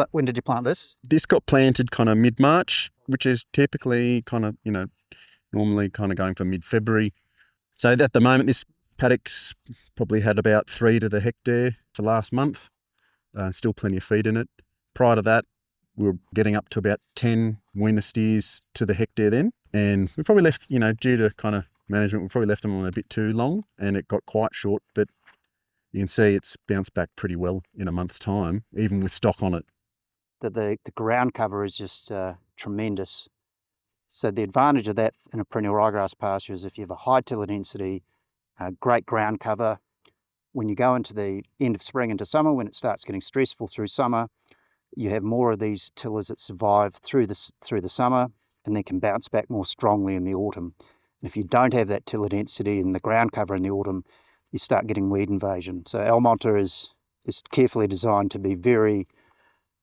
But when did you plant this? This got planted kind of mid-March, which is typically kind of, normally kind of going for mid-February. So at the moment, this paddock's probably had about 3 to the hectare for last month. Still plenty of feed in it. Prior to that, we were getting up to about 10 weaner steers to the hectare then. And we probably left, due to kind of management, we probably left them on a bit too long and it got quite short, but you can see it's bounced back pretty well in a month's time, even with stock on it. The ground cover is just tremendous. So the advantage of that in a perennial ryegrass pasture is if you have a high tiller density, great ground cover, when you go into the end of spring into summer, when it starts getting stressful through summer, you have more of these tillers that survive through the summer and then can bounce back more strongly in the autumn. And if you don't have that tiller density and the ground cover in the autumn, you start getting weed invasion. So Almonta is carefully designed to be very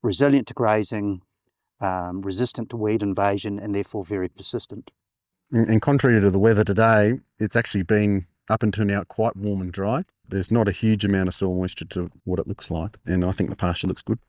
resilient to grazing, resistant to weed invasion, and therefore very persistent. And contrary to the weather today, it's actually been up until now quite warm and dry. There's not a huge amount of soil moisture to what it looks like, and I think the pasture looks good.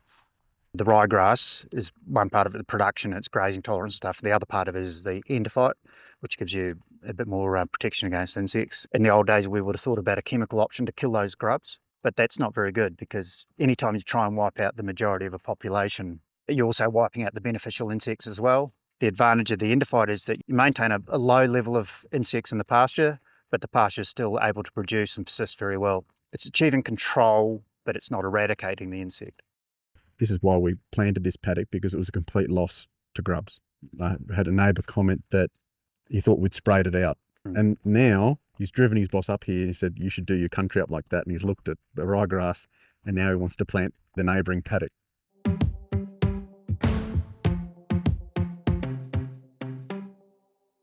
The ryegrass is one part of the production, it's grazing tolerance stuff. The other part of it is the Endophyte, which gives you a bit more protection against insects. In the old days, we would have thought about a chemical option to kill those grubs, but that's not very good because anytime you try and wipe out the majority of a population, you're also wiping out the beneficial insects as well. The advantage of the Endophyte is that you maintain a low level of insects in the pasture, but the pasture is still able to produce and persist very well. It's achieving control, but it's not eradicating the insect. This is why we planted this paddock, because it was a complete loss to grubs. I had a neighbour comment that he thought we'd sprayed it out. And now he's driven his boss up here and he said, you should do your country up like that. And he's looked at the ryegrass and now he wants to plant the neighbouring paddock.